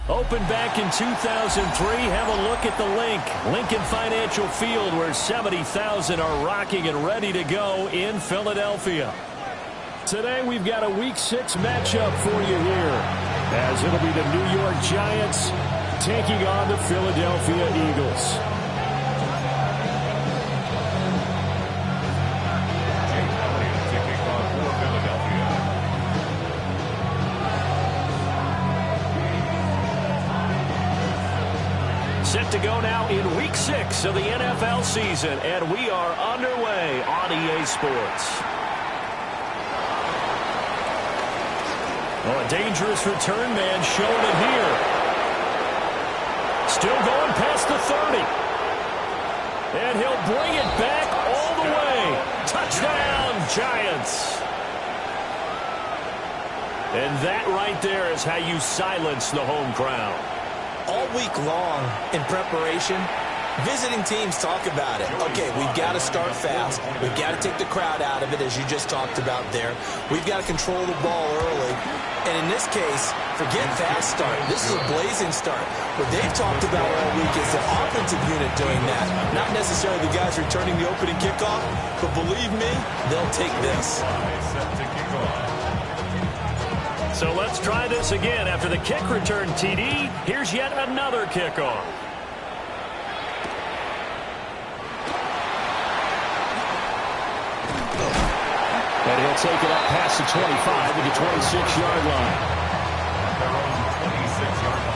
Opened back in 2003, have a look at the Lincoln Financial Field, where 70,000 are rocking and ready to go in Philadelphia. Today we've got a Week 6 matchup for you here, as it'll be the New York Giants taking on the Philadelphia Eagles. Set to go now in Week 6 of the NFL season, and we are underway on EA Sports. Oh, a dangerous return man showing it here. Still going past the 30. And he'll bring it back all the way. Touchdown, Giants. And that right there is how you silence the home crowd. All week long in preparation, visiting teams talk about it. Okay, we've got to start fast. We've got to take the crowd out of it, as you just talked about there. We've got to control the ball early. And in this case, forget fast start. This is a blazing start. What they've talked about all week is the offensive unit doing that. Not necessarily the guys returning the opening kickoff, but believe me, they'll take this. So let's try this again. After the kick return TD, here's yet another kickoff. And he'll take it up past the 25 to the 26-yard line. They're on the 26-yard line.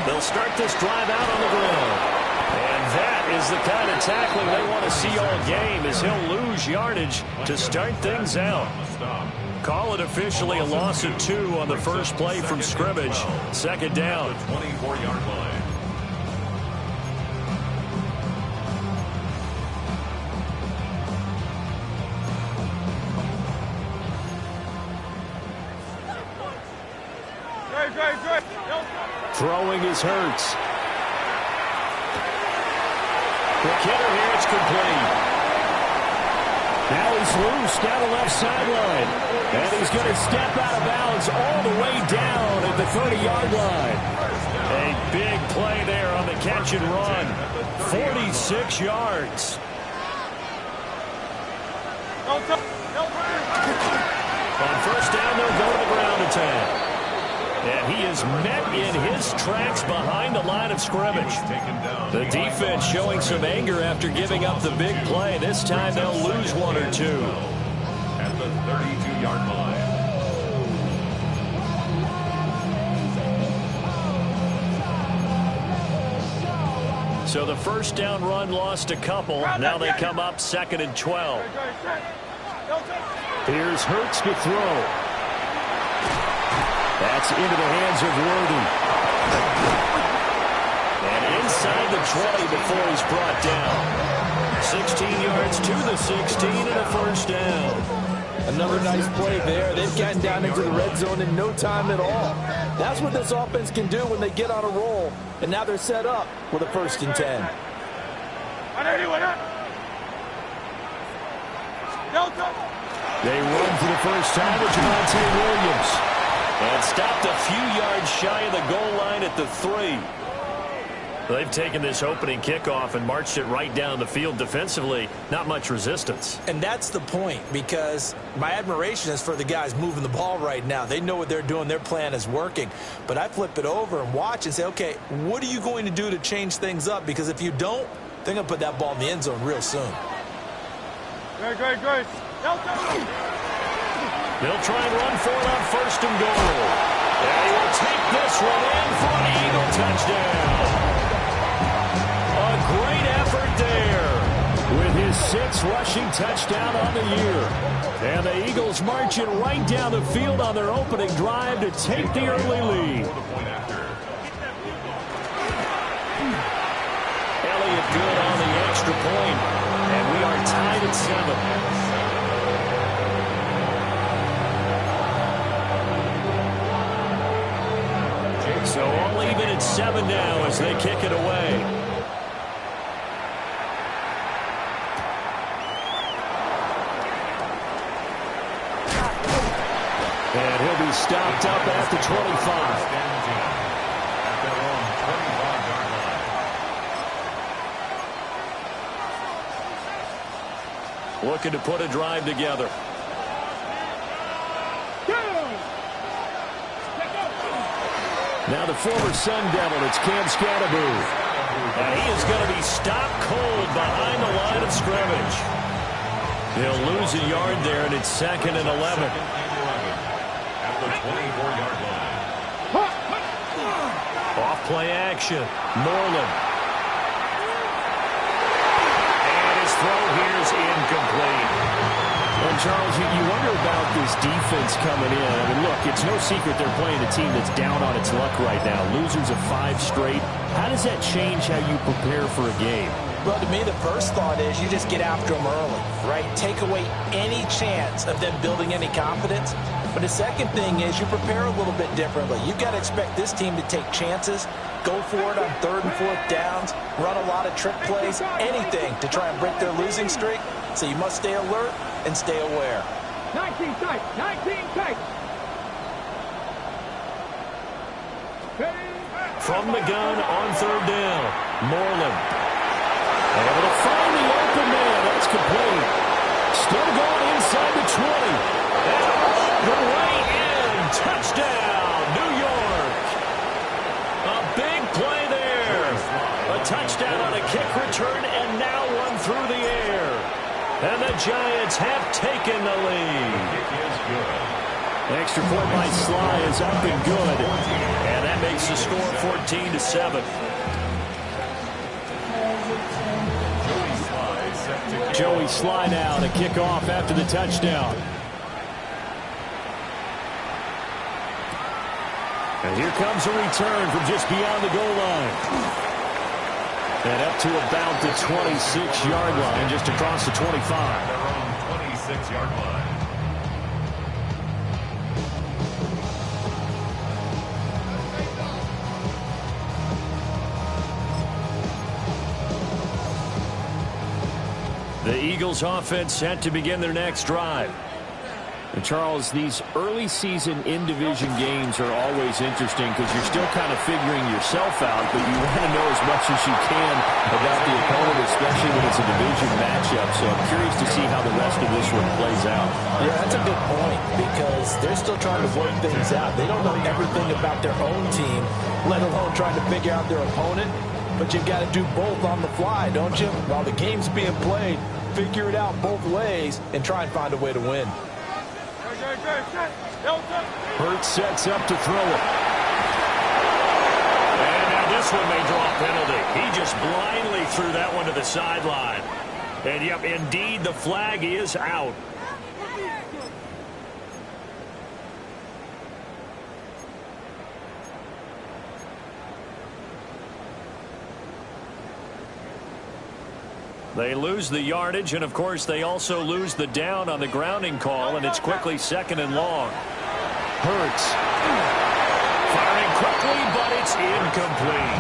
They'll start this drive out on the ground. And that is the kind of tackling they want to see all game, as he'll lose yardage to start things out. Call it officially a loss of 2 on the first play from scrimmage. Second down. 24-yard line. Throwing is Hurts. The kidder here, it's complete. Now he's loose down the left sideline. And he's going to step out of bounds all the way down at the 30-yard line. A big play there on the catch and run. 46 yards. On first down, they'll go to the ground attack. And he is met in his tracks behind the line of scrimmage. The defense showing some anger after giving up the big play. This time they'll lose 1 or 2. At the 32-yard line. So the first down run lost a couple. Now they come up 2nd and 12. Here's Hurts to throw. That's into the hands of Worthy. And inside the 20 before he's brought down. 16 yards to the 16 and a first down. Another nice play there. They've gotten down into the red zone in no time at all. That's what this offense can do when they get on a roll. And now they're set up with a 1st and 10. They run for the first time with Javonte Williams. And stopped a few yards shy of the goal line at the 3. They've taken this opening kickoff and marched it right down the field defensively. Not much resistance. And that's the point, because my admiration is for the guys moving the ball right now. They know what they're doing. Their plan is working. But I flip it over and watch and say, okay, what are you going to do to change things up? Because if you don't, they're going to put that ball in the end zone real soon. Great. They'll try and run for it on 1st and goal. And he will take this one in for an Eagle touchdown. A great effort there with his 6th rushing touchdown on the year. And the Eagles marching right down the field on their opening drive to take the early lead. Elliott good on the extra point. And we are tied at 7. So all even at 7 now as they kick it away. And he'll be stopped up at the 25. Looking to put a drive together. Now the former Sun Devil, it's Cam Scatteroo. And he is going to be stopped cold behind the line of scrimmage. He'll lose a yard there, and it's 2nd and 11. At the 24-yard line. Off play action. Moreland. And his throw here is incomplete. Well, Charles, you wonder about this defense coming in. I mean, look, it's no secret they're playing a team that's down on its luck right now. Losers of 5 straight. How does that change how you prepare for a game? Well, to me, the first thought is you just get after them early, right? Take away any chance of them building any confidence. But the second thing is you prepare a little bit differently. You've got to expect this team to take chances, go for it on 3rd and 4th downs, run a lot of trick plays, anything to try and break their losing streak. So you must stay alert and stay aware. 19 tight, 19 tight. From the gun on 3rd down, Moreland. Able to find the open man. That's complete. Still going inside the 20. And all the way in. Touchdown, New York. A big play there. A touchdown on a kick return, and now one through the air. And the Giants have taken the lead. Extra point by Sly is up and good. And that makes the score 14-7. Joey Sly now to kick off after the touchdown. And here comes a return from just beyond the goal line. And up to about the 26-yard line, just across the 25. Their own 26-yard line. The Eagles offense set to begin their next drive. And Charles, these early season in-division games are always interesting because you're still kind of figuring yourself out, but you want to know as much as you can about the opponent, especially when it's a division matchup. So I'm curious to see how the rest of this one plays out. Yeah, that's a good point because they're still trying to work things out. They don't know everything about their own team, let alone trying to figure out their opponent. But you've got to do both on the fly, don't you? While the game's being played, figure it out both ways and try and find a way to win. Hurts sets up to throw it. And now this one may draw a penalty. He just blindly threw that one to the sideline. And, yep, indeed, the flag is out. They lose the yardage, and, of course, they also lose the down on the grounding call, and it's quickly 2nd and long. Hurts. Firing quickly, but it's incomplete.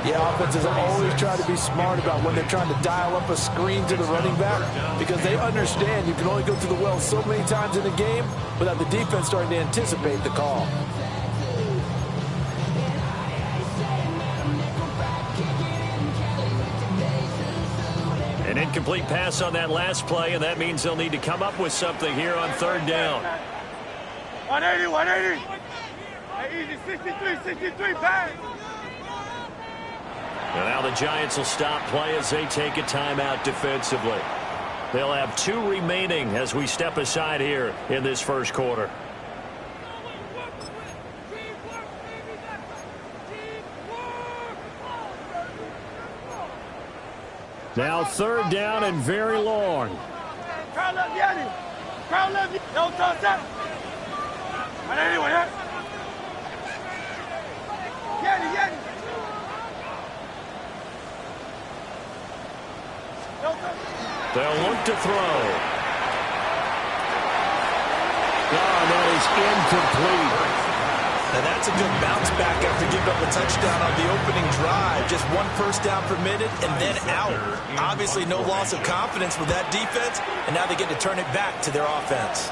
Yeah, offenses always try to be smart about when they're trying to dial up a screen to the running back because they understand you can only go through the well so many times in a game without the defense starting to anticipate the call. An incomplete pass on that last play, and that means they'll need to come up with something here on 3rd down. 180, 180. Easy, 63, 63, bang. And now the Giants will stop play as they take a timeout defensively. They'll have 2 remaining as we step aside here in this first quarter. Now 3rd down and very long. Crowd left Yanni. Crowd left Yanni. Don't touch that. 180, 180. Yanni, Yanni. Don't touch. They'll look to throw. Oh, that is incomplete. And that's a good bounce back after giving up a touchdown on the opening drive. Just one first down permitted and then out. Obviously no loss of confidence with that defense, and now they get to turn it back to their offense.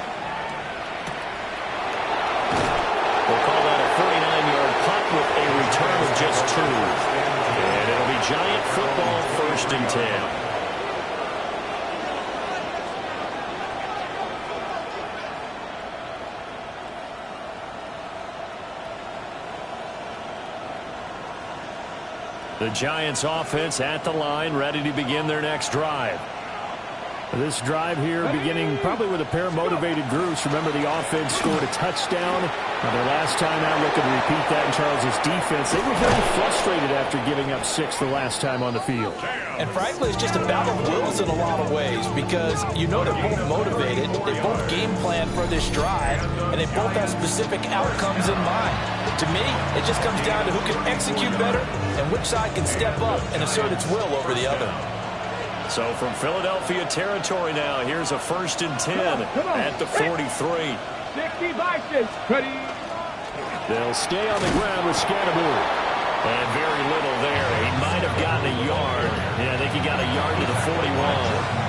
We'll call that a 49-yard punt with a return of just 2. And it'll be Giant football, 1st and 10. The Giants offense at the line, ready to begin their next drive. This drive here beginning probably with a pair of motivated groups. Remember, the offense scored a touchdown. Their last time out, looking to repeat that in Charles' defense. They were very frustrated after giving up 6 the last time on the field. And frankly, it's just a battle of wills in a lot of ways because you know they're both motivated. They both game plan for this drive, and they both have specific outcomes in mind. To me, it just comes down to who can execute better and which side can step up and assert its will over the other. So from Philadelphia territory now, here's a 1st and 10 at the 43. 60 Vikings. Ready. They'll stay on the ground with Scatterbury. And very little there. He might have gotten a yard. Yeah, I think he got a yard to the 41.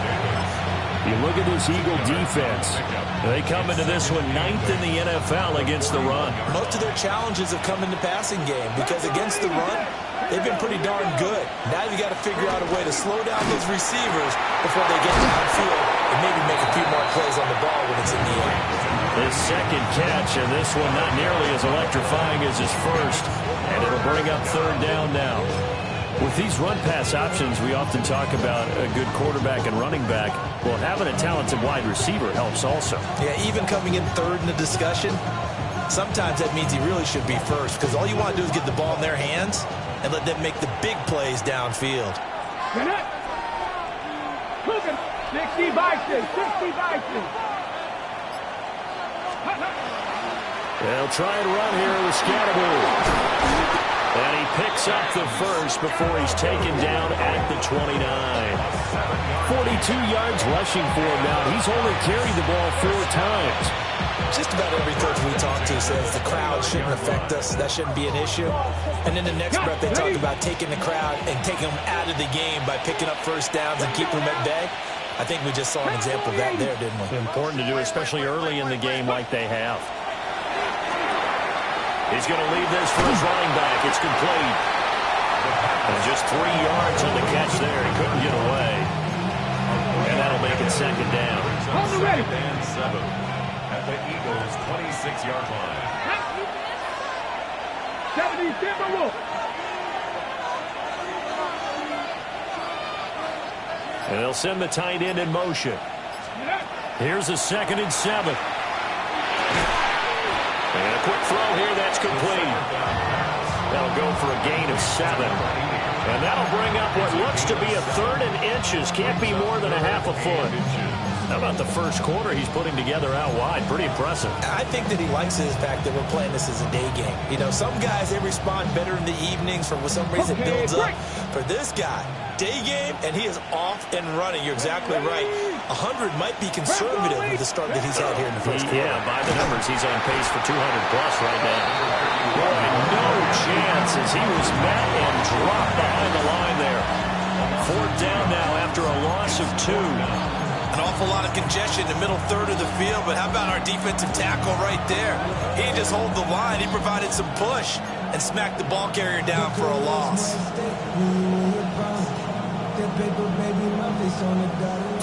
You look at this Eagle defense. They come into this one 9th in the NFL against the run. Most of their challenges have come in the passing game because against the run, they've been pretty darn good. Now you got to figure out a way to slow down those receivers before they get downfield and maybe make a few more plays on the ball when it's in the air. His second catch, and this one not nearly as electrifying as his first. And it'll bring up 3rd down now. With these run-pass options, we often talk about a good quarterback and running back. Well, having a talented wide receiver helps also. Yeah, even coming in 3rd in the discussion, sometimes that means he really should be first because all you want to do is get the ball in their hands and let them make the big plays downfield. 60 Vikings. 60 Vikings. They'll try and run here with Scatterbury. And he picks up the first before he's taken down at the 29. 42 yards rushing for him now. He's only carried the ball 4 times. Just about every coach we talk to says the crowd shouldn't affect us. That shouldn't be an issue. And in the next breath, they talk about taking the crowd and taking them out of the game by picking up first downs and keeping them at bay. I think we just saw an example of that there, didn't we? Important to do, especially early in the game like they have. He's going to leave this for his running back. It's complete. And just 3 yards on the catch there. He couldn't get away. And that'll make it 2nd down. 2nd and 7 at the Eagles' 26-yard line. 70 Timberwolves. And they'll send the tight end in motion. Here's a 2nd and 7. And a quick throw here, that's complete. That'll go for a gain of 7. And that'll bring up what looks to be a 3rd and inches. Can't be more than a half a foot. How about the first quarter he's putting together out wide? Pretty impressive. I think that he likes the fact that we're playing this as a day game. You know, some guys, they respond better in the evenings for some reason it builds up. For this guy, day game, and he is off and running. You're exactly right. 100 might be conservative with the start that he's had here in the first quarter. Yeah, by the numbers, he's on pace for 200-plus right now. Boy, no chance as he was met and dropped behind the line there. 4th down now after a loss of 2. An awful lot of congestion in the middle 3rd of the field, but how about our defensive tackle right there? He didn't just hold the line. He provided some push and smacked the ball carrier down for a loss.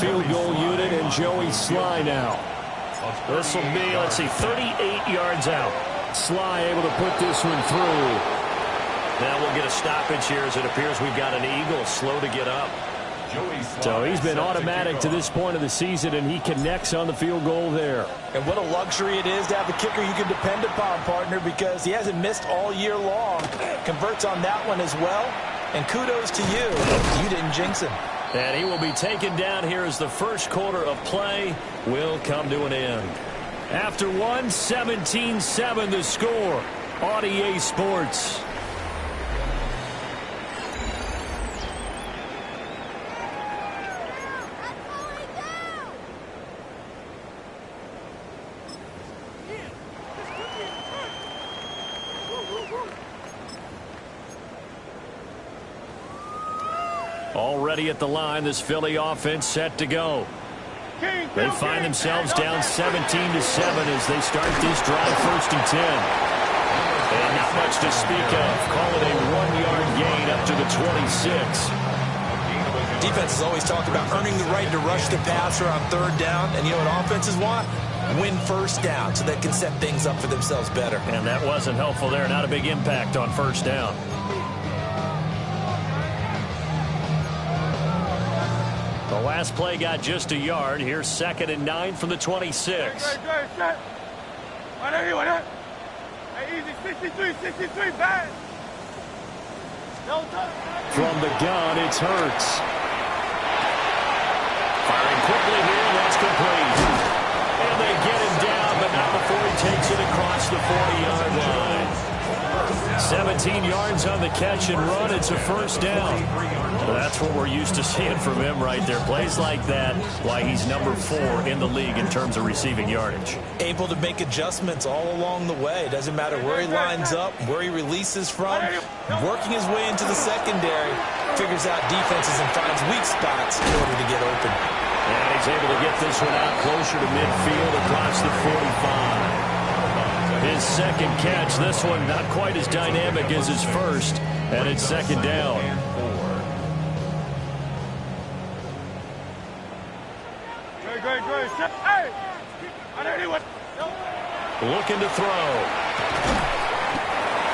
Field goal unit and Joey Sly now. This will be, let's see, 38 yards out. Sly able to put this one through. Now we'll get a stoppage here as it appears we've got an Eagle slow to get up. So he's been automatic to this point of the season, and he connects on the field goal there. And what a luxury it is to have a kicker you can depend upon, partner, because he hasn't missed all year long. Converts on that one as well. And kudos to you. You didn't jinx him. And he will be taken down here as the first quarter of play will come to an end. After one, 17-7 the score. On EA Sports. Already at the line, this Philly offense set to go. They find themselves down 17-7 as they start this drive, 1st and 10. And not much to speak of. Call it a 1-yard gain up to the 26. Defense has always talked about earning the right to rush the passer on 3rd down. And you know what offenses want? Win 1st down so they can set things up for themselves better. And that wasn't helpful there. Not a big impact on 1st down. The last play got just a yard. Here's 2nd and 9 from the 26. Easy, 63, bad. From the gun, it's Hurts. Firing quickly here, that's complete. And they get him down, but not before he takes it across the 40-yard line. 17 yards on the catch and run. It's a 1st down. Well, that's what we're used to seeing from him right there. Plays like that, why he's number 4 in the league in terms of receiving yardage. Able to make adjustments all along the way. Doesn't matter where he lines up, where he releases from. Working his way into the secondary, figures out defenses and finds weak spots in order to get open. And he's able to get this one out closer to midfield across the 45. His 2nd catch, this one not quite as dynamic as his 1st, and it's 2nd down. Looking to throw.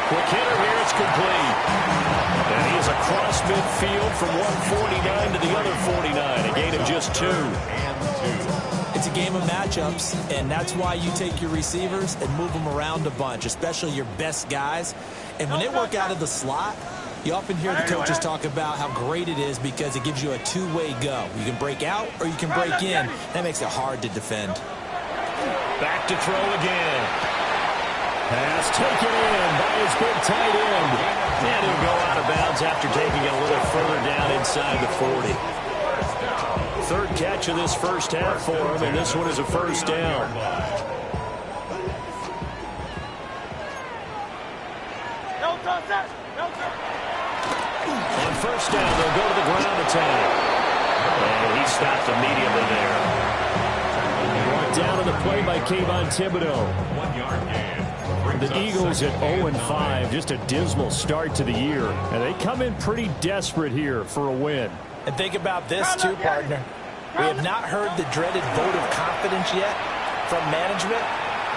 Quick hitter here, it's complete. And he is across midfield from 149 to the other 49, a gain of just 2. It's a game of matchups, and that's why you take your receivers and move them around a bunch, especially your best guys. And when they work out of the slot, you often hear the coaches talk about how great it is because it gives you a two-way go. You can break out or you can break in. That makes it hard to defend. Back to throw again. Pass taken in by his big tight end. And he'll go out of bounds after taking it a little further down inside the 40. 3rd catch of this 1st half for him, and this one is a 1st down. On 1st down, they'll go to the ground attack. And he stopped immediately there. Brought down on the play by Kayvon Thibodeau. 1-yard gain. The Eagles at 0-5, just a dismal start to the year. And they come in pretty desperate here for a win. And think about this, too, partner. We have not heard the dreaded vote of confidence yet from management.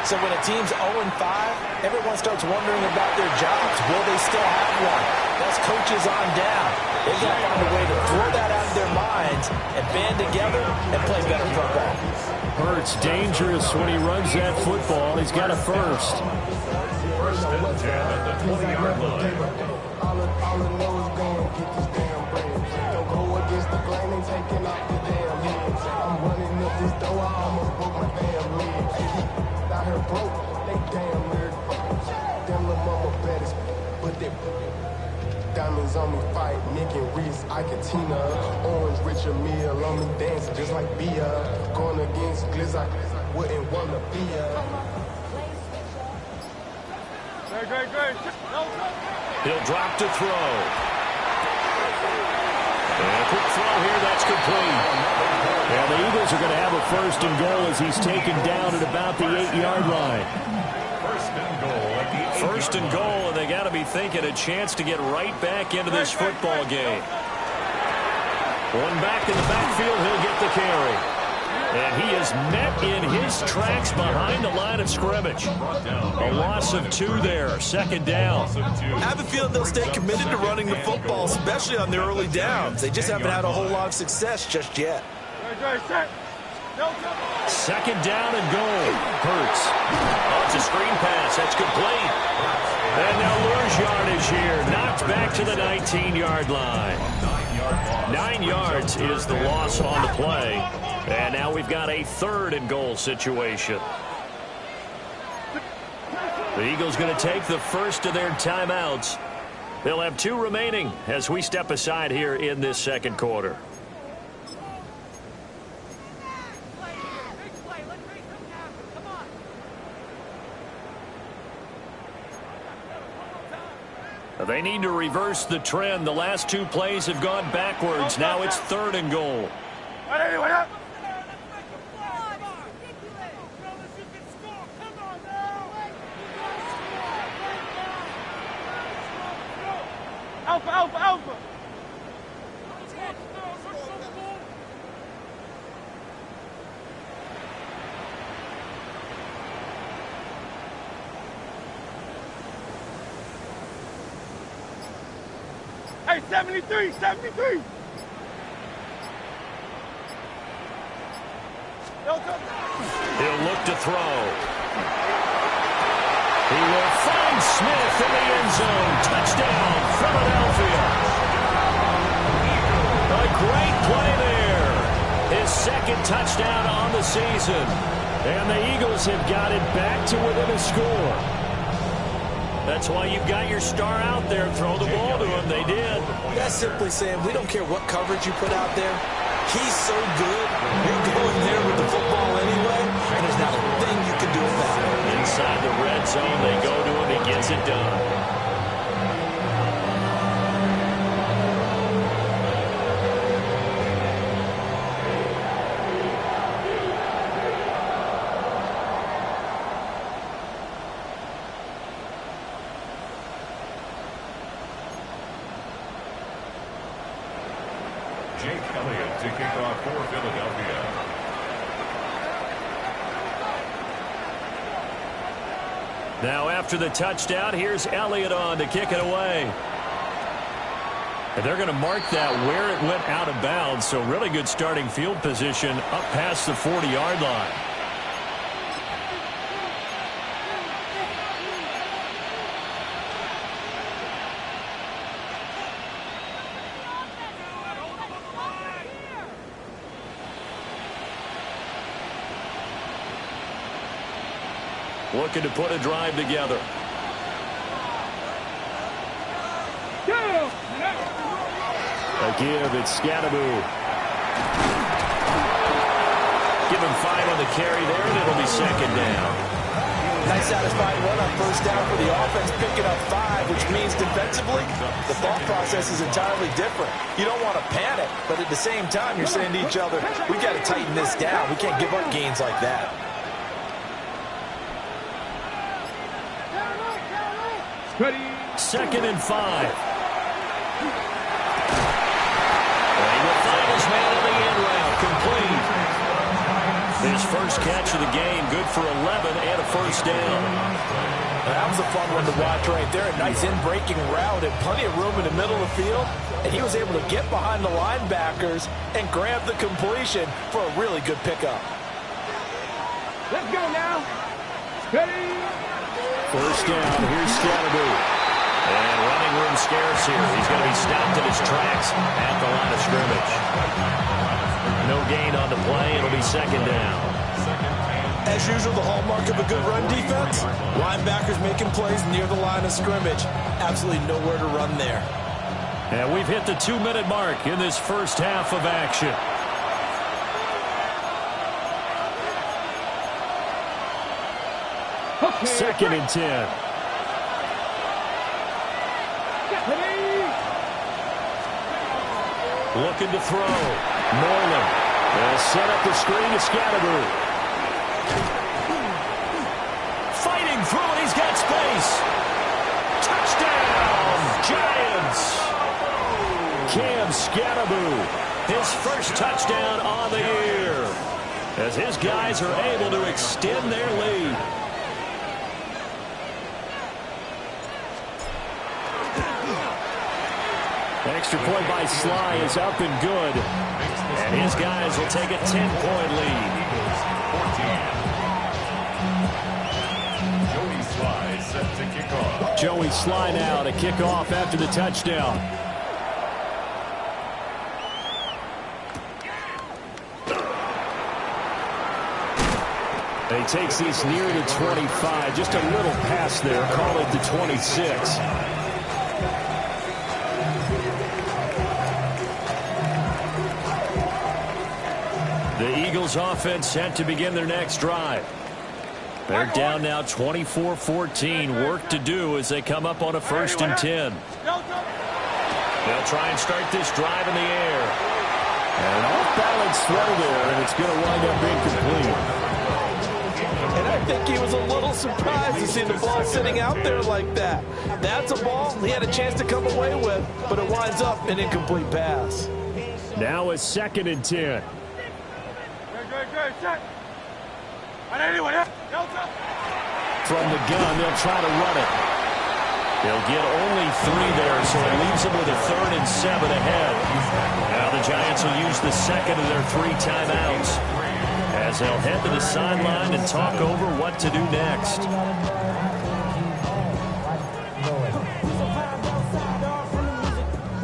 So when a team's 0-5, everyone starts wondering about their jobs. Will they still have one? That's coaches on down. They've got to find a way to throw that out of their minds and band together and play better football. Hurts dangerous when he runs that football. He's got a 1st. 1st and 10 at the 20-yard line. All I know is go and get this damn bread. Don't go against the grain and taking off the damn heads. I'm running up this door, I almost broke my damn leg. Out here broke, they damn weird. Damn little mama better, but they diamonds on me fight, Nick and Reese, Iketina, Orange Richard Mill on me dancing just like Bia. Going against Glizz, I wouldn't wanna be He'll drop to throw. And a quick throw here, that's complete. And the Eagles are going to have a 1st and goal as he's taken down at about the 8-yard line. 1st and goal, and they got to be thinking a chance to get right back into this football game. One back in the backfield, he'll get the carry. And he is met in his tracks behind the line of scrimmage. A loss of 2 there, 2nd down. I have a feeling they'll stay committed to running the football, especially on their early downs. They just haven't had a whole lot of success just yet. 2nd down and goal. Hurts. Oh, it's a screen pass. That's complete. And now lures yardage here. Knocked back to the 19-yard line. 9 yards is the loss on the play. And now we've got a 3rd and goal situation. The Eagles going to take the first of their timeouts. They'll have 2 remaining as we step aside here in this 2nd quarter. They need to reverse the trend. The last two plays have gone backwards. Now it's 3rd and goal. Alpha, alpha, alpha. Hey, 73, 73. He'll look to throw. He will find Smith in the end zone. Touchdown, Philadelphia. A great play there. His 2nd touchdown on the season. And the Eagles have got it back to within a score. That's why you've got your star out there. Throw the ball to him. They did. That's simply saying we don't care what coverage you put out there. He's so good. You're going there with the football anyway, and there's not a thing you can do about it. Inside the red zone, they go to him. He gets it done. Jake Elliott to kick off for Philadelphia. Now after the touchdown, here's Elliott on to kick it away. And they're going to mark that where it went out of bounds, so really good starting field position up past the 40-yard line. Looking to put a drive together. A give, it's Scatteroo. Give him 5 on the carry there, and it'll be 2nd down. Nice satisfying run on 1st down for the offense, picking up 5, which means defensively, the thought process is entirely different. You don't want to panic, but at the same time, you're saying to each other, we've got to tighten this down. We can't give up gains like that. Ready. 2nd and 5. And he will find his man on the end route, complete. His first catch of the game, good for 11 and a 1st down. That was a fun one to watch right there. A nice in-breaking route and plenty of room in the middle of the field. And he was able to get behind the linebackers and grab the completion for a really good pickup. Let's go now. Ready. 1st down, here's Scatteroo. And running room scarce here. He's going to be stopped in his tracks at the line of scrimmage. No gain on the play. It'll be 2nd down. As usual, the hallmark of a good run defense, linebackers making plays near the line of scrimmage. Absolutely nowhere to run there. And we've hit the 2-minute mark in this first half of action. Okay. 2nd and 10. Looking to throw. Moreland will set up the screen to Scatteroo. Fighting through it. He's got space. Touchdown, Giants. Cam Scatteroo, his first touchdown on the year, as his guys are able to extend their lead. Extra point by Sly is up and good. And his guys will take a 10-point lead. Joey Sly set to kick off. Joey Sly now to kick off after the touchdown. He takes this near the 25. Just a little pass there. Call it the 26. The Eagles offense set to begin their next drive. They're down now 24-14. Work to do as they come up on a 1st and 10. They'll try and start this drive in the air. And an off-balance throw there, and it's going to wind up incomplete. And I think he was a little surprised to see the ball sitting out there like that. That's a ball he had a chance to come away with, but it winds up an incomplete pass. Now a 2nd and 10. From the gun, they'll try to run it. They'll get only 3 there, so it leaves them with a 3rd and 7 ahead. Now the Giants will use the second of their 3 timeouts as they'll head to the sideline and talk over what to do next.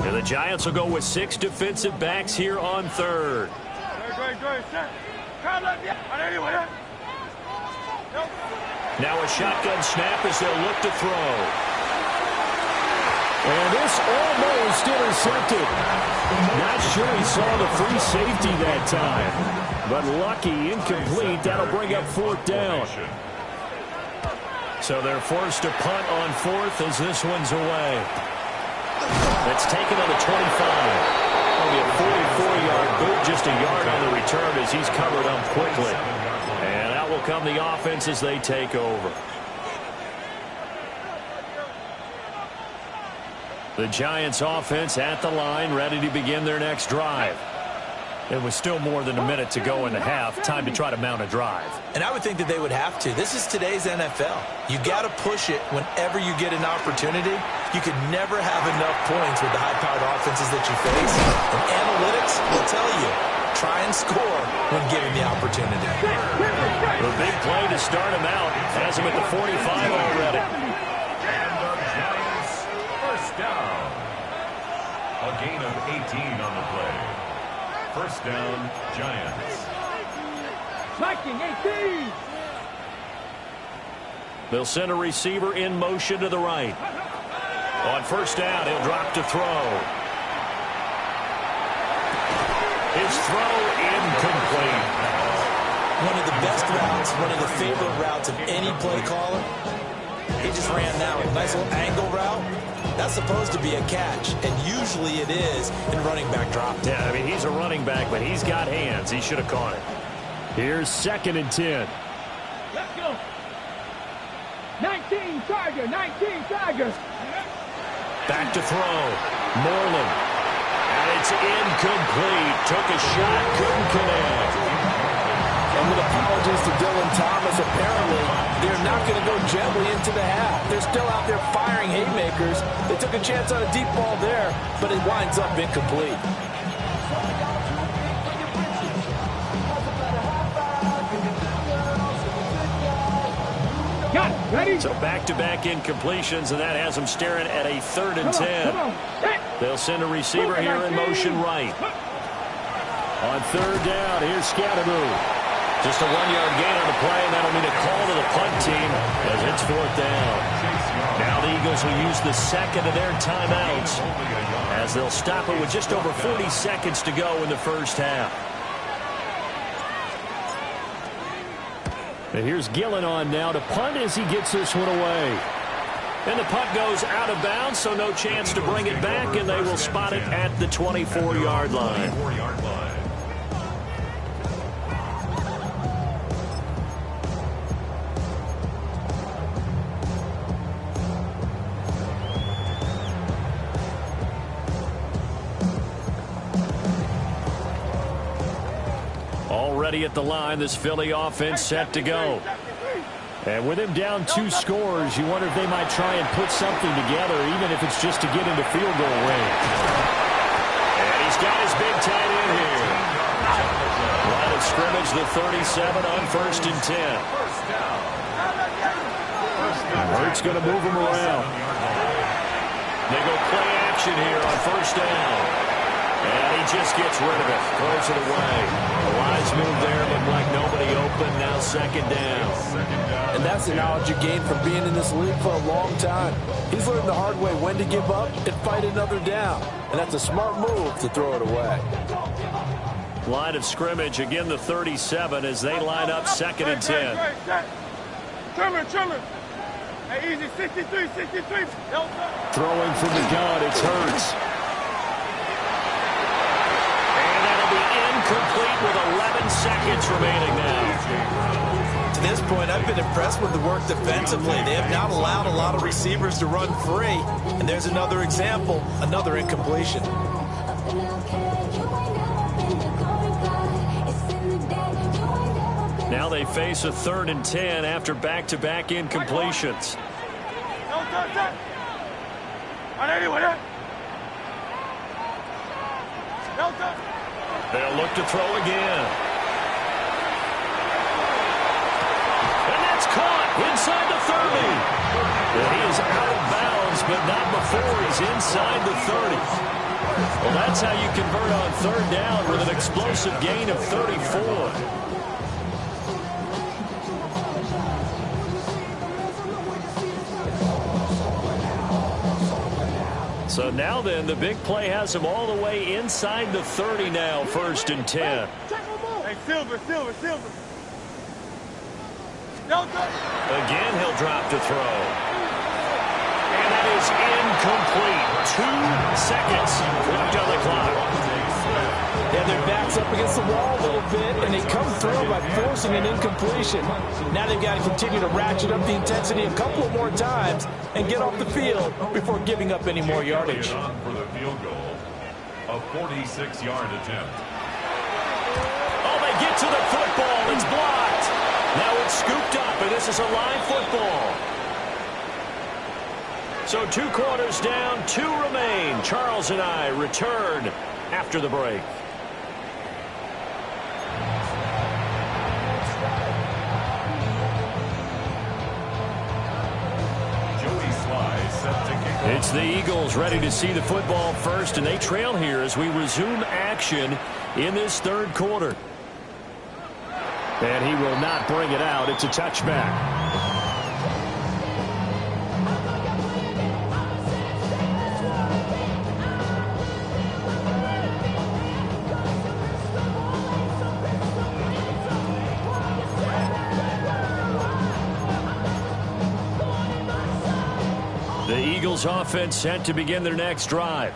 And the Giants will go with 6 defensive backs here on 3rd. Now a shotgun snap as they'll look to throw. And this almost intercepted. Not sure he saw the free safety that time. But lucky, incomplete. That'll bring up 4th down. So they're forced to punt on 4th as this one's away. That's taken on the 25. That'll be a 44-yard boot, just a yard on the return as he's covered up quickly. And out will come the offense as they take over. The Giants offense at the line, ready to begin their next drive. It was still more than a minute to go in the half. Time to try to mount a drive. And I would think that they would have to. This is today's NFL. You got to push it whenever you get an opportunity. You could never have enough points with the high-powered offenses that you face. And analytics will tell you, try and score when given the opportunity. The big play to start him out has him at the 45 already. And the Giants, first down. A gain of 18 on the play. First down, Giants. Viking 18. They'll send a receiver in motion to the right. On first down, he'll drop to throw. His throw incomplete. One of the best routes, one of the favorite routes of any play caller. He just ran that one. Nice little angle route. That's supposed to be a catch, and usually it is in running back drop. Yeah, I mean, he's a running back, but he's got hands. He should have caught it. Here's 2nd and 10. Let's go. 19 Tigers, 19 Tigers. Back to throw. Moreland. And it's incomplete. Took a shot, couldn't connect. And with apologies to Dylan Thomas, apparently they're not going to go gently into the half. They're still out there firing haymakers. They took a chance on a deep ball there, but it winds up incomplete. Got it. Ready? So back-to-back incompletions, and that has them staring at a 3rd and 10. Come on. They'll send a receiver here in motion right. On 3rd down, here's Scatteroo. Just a 1-yard gain on the play, and that'll mean a call to the punt team as it's 4th down. Now the Eagles will use the second of their timeouts as they'll stop it with just over 40 seconds to go in the first half. And here's Gillen on now to punt as he gets this one away. And the punt goes out of bounds, so no chance to bring it back, and they will spot it at the 24-yard line. Already at the line, this Philly offense set to go. And with him down 2 scores, you wonder if they might try and put something together, even if it's just to get into field goal range. And he's got his big tight end here. Line of scrimmage, the 37 on 1st and 10. Hurt's going to move him around. They go play action here on 1st down. And he just gets rid of it. Throws it away. A wise move there, looked like nobody open. Now 2nd down. And that's the knowledge you gain from being in this league for a long time. He's learned the hard way when to give up and fight another down. And that's a smart move to throw it away. Line of scrimmage, again the 37 as they line up 2nd and 10. Trimmer. Hey, easy, 63. Throwing from the gun, it's Hurts. And that'll be incomplete with 11 seconds remaining now. To this point, I've been impressed with the work defensively. They have not allowed a lot of receivers to run free. And there's another example, another incompletion. Now they face a 3rd and 10 after back-to-back incompletions. They'll look to throw again. And that's caught inside the 30. And he is out of bounds, but not before he's inside the 30. Well, that's how you convert on 3rd down with an explosive gain of 34. So now then, the big play has him all the way inside the 30 now, 1st and 10. Hey, Silver. Again, he'll drop to throw. And that is incomplete. 2 seconds left on the clock. Yeah, their back's up against the wall a little bit, and they come through by forcing an incompletion. Now they've got to continue to ratchet up the intensity a couple of more times and get off the field before giving up any more yardage. For the field goal, a 46-yard attempt. Oh, they get to the football. It's blocked. Now it's scooped up, and this is a live football. So 2 quarters down, 2 remain. Charles and I return after the break. It's the Eagles ready to see the football first, and they trail here as we resume action in this 3rd quarter. And he will not bring it out. It's a touchback. The Eagles offense set to begin their next drive.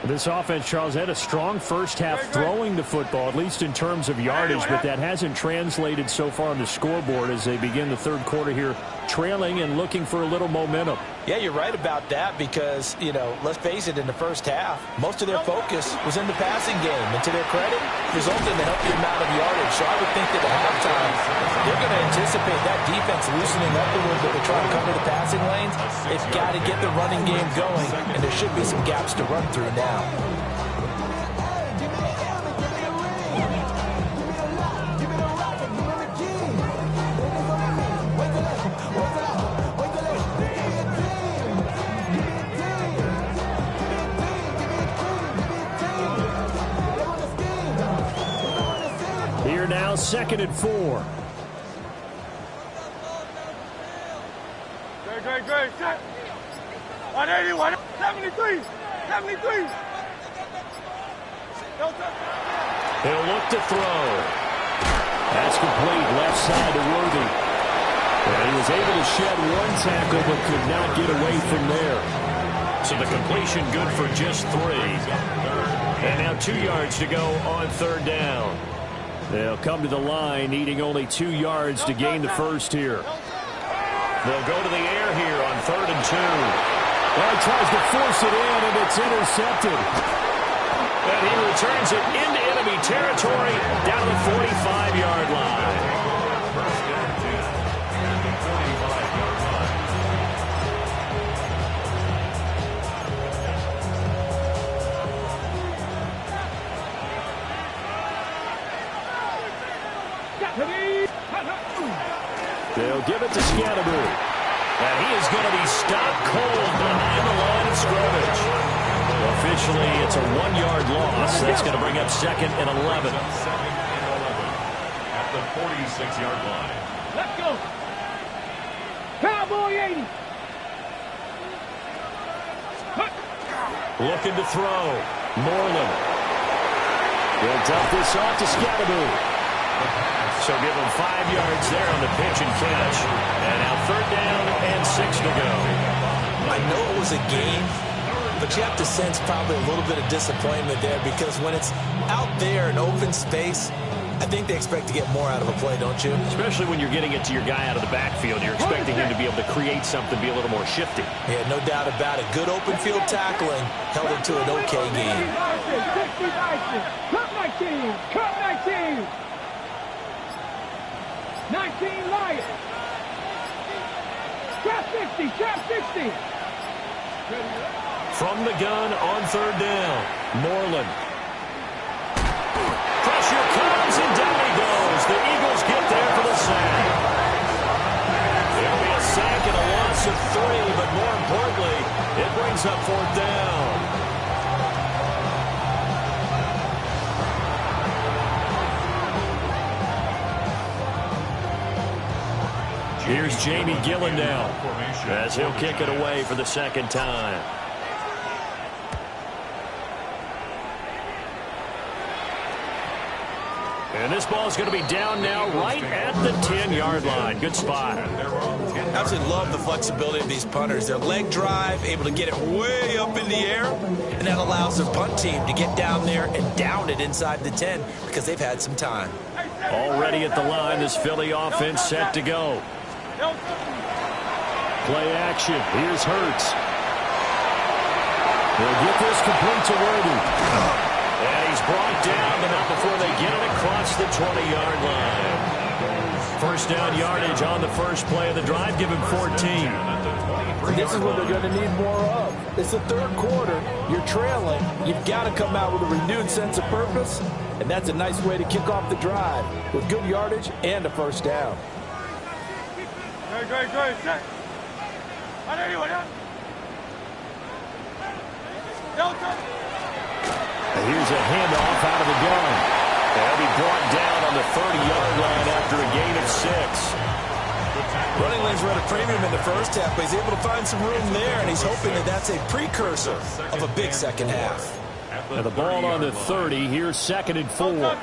This offense, Charles, had a strong first half throwing the football, at least in terms of yardage, but that hasn't translated so far on the scoreboard as they begin the 3rd quarter here, trailing and looking for a little momentum. Yeah, you're right about that because, let's face it, in the first half, most of their focus was in the passing game. And to their credit, resulted in a healthy amount of yardage. So I would think that at halftime, they're going to anticipate that defense loosening up a little bit to try to cover the passing lanes. They've got to get the running game going, and there should be some gaps to run through now. Here now, 2nd and 4. Great. Set. 180, 73. He'll look to throw. That's complete, left side to Worthy. And he was able to shed 1 tackle but could not get away from there. So the completion good for just 3. And now 2 yards to go on 3rd down. They'll come to the line needing only 2 yards to gain the first here. They'll go to the air here on 3rd and 2. Well, he tries to force it in, and it's intercepted. And he returns it into enemy territory down the 45-yard line. First down, 10 at the 45-yard line. They'll give it to Scatterbury. And he is going to be stopped cold behind the line of scrimmage. Officially, it's a 1-yard loss. That's going to bring up 2nd and 11. At the 46-yard line. Let's go. Cowboy 80. Looking to throw. Moreland. He'll dump this off to Scatterbury. So give him 5 yards there on the pitch and catch. And now 3rd down and 6 to go. I know it was a game, but you have to sense probably a little bit of disappointment there because when it's out there in open space, I think they expect to get more out of a play, don't you? Especially when you're getting it to your guy out of the backfield. You're expecting him to be able to create something, be a little more shifty. Yeah, no doubt about it. Good open field tackling held him to an okay game. Cut 19. Cut 19. 19 Lions. Trap 60. Trap 60. From the gun on 3rd down. Moreland. Pressure comes, and down he goes. The Eagles get there for the sack. It'll be a sack and a loss of 3, but more importantly, it brings up 4th down. Here's Jamie Gillen now, as he'll kick it away for the 2nd time. And this ball is going to be down now right at the 10-yard line. Good spot. Absolutely love the flexibility of these punters. Their leg drive, able to get it way up in the air, and that allows their punt team to get down there and down it inside the 10 because they've had some time. Already at the line, this Philly offense set to go. Play action. Here's Hurts. They'll get this complete to Worthy. And he's brought down, but not before they get it across the 20-yard line. 1st down yardage on the first play of the drive. Give him 14. This is what they're going to need more of. It's the 3rd quarter. You're trailing. You've got to come out with a renewed sense of purpose, and that's a nice way to kick off the drive with good yardage and a 1st down. Great. Check. Here's a handoff out of the gun. They'll be brought down on the 30-yard line after a gain of 6. Running lanes were at a premium in the first half, but he's able to find some room there, and he's hoping that that's a precursor of a big 2nd half. And the ball on the 30. Here's 2nd and 4.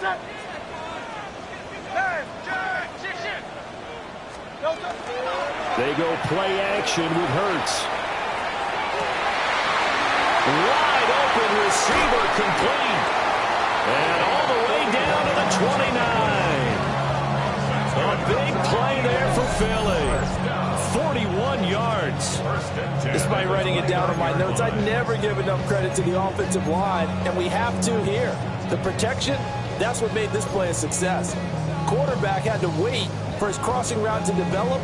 They go play action with Hurts. Wide open receiver complete. And all the way down to the 29. A big play there for Philly. 41 yards. Despite writing it down on my notes, I'd never give enough credit to the offensive line, and we have to here. The protection, that's what made this play a success. Quarterback had to wait for his crossing route to develop,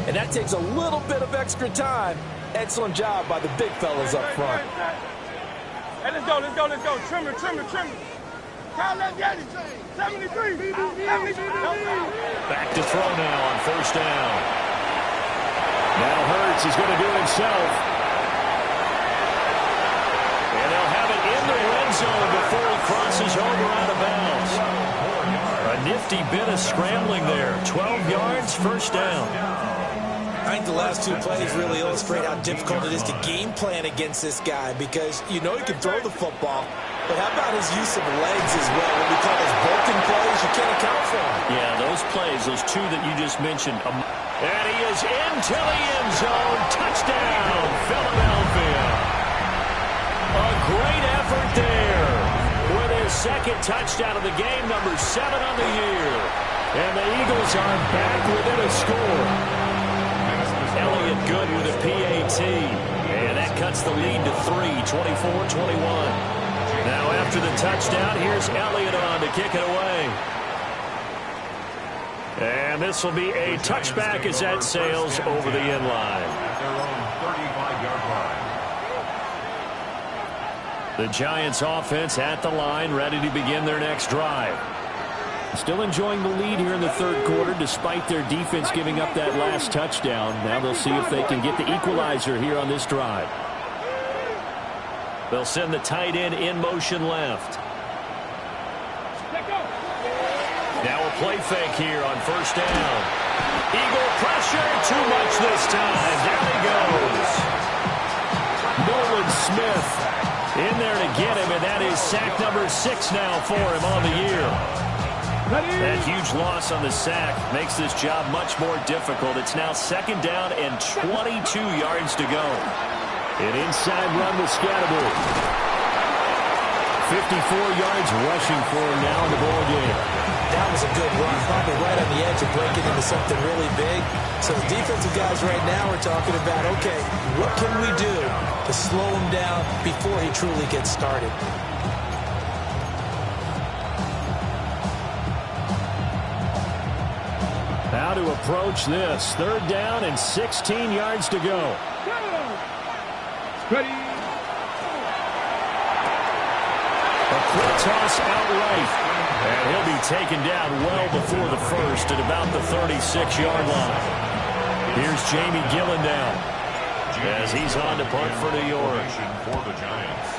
and that takes a little bit of extra time. Excellent job by the big fellas up front. Hey, let's go. Trimmer. Kyle, let's get it. 73. Back to throw now on 1st down. Now Hurts is going to do it himself. And they'll have it in the red zone before he crosses over out of bounds. A nifty bit of scrambling there. 12 yards, 1st down. I think the last 2 plays really illustrate how difficult it is to game plan against this guy because you know he can throw the football, but how about his use of legs as well? What we call those broken plays, you can't account for them. Yeah, those plays, those 2 that you just mentioned. And he is into the end zone. Touchdown, Philadelphia. A great effort there with his 2nd touchdown of the game, number 7 on the year. And the Eagles are back within a score. Elliott good with a PAT. And that cuts the lead to 3, 24-21. Now after the touchdown, here's Elliott on to kick it away. And this will be a touchback as that sails over the end line. The Giants offense at the line, ready to begin their next drive. Still enjoying the lead here in the 3rd quarter despite their defense giving up that last touchdown. Now they'll see if they can get the equalizer here on this drive. They'll send the tight end in motion left. Now a play fake here on 1st down. Eagle pressure, too much this time. Down he goes. Nolan Smith in there to get him, and that is sack number 6 now for him on the year. That huge loss on the sack makes this job much more difficult. It's now 2nd down and 22 yards to go. An inside run with Scatterbury. 54 yards rushing for him now in the ball game. That was a good run, probably right on the edge of breaking into something really big. So the defensive guys right now are talking about, okay, what can we do to slow him down before he truly gets started? How to approach this. 3rd down and 16 yards to go. Ready. A quick toss outright. And he'll be taken down well before the first at about the 36-yard line. Here's Jamie Gillen now as he's on to punt for New York. For the Giants.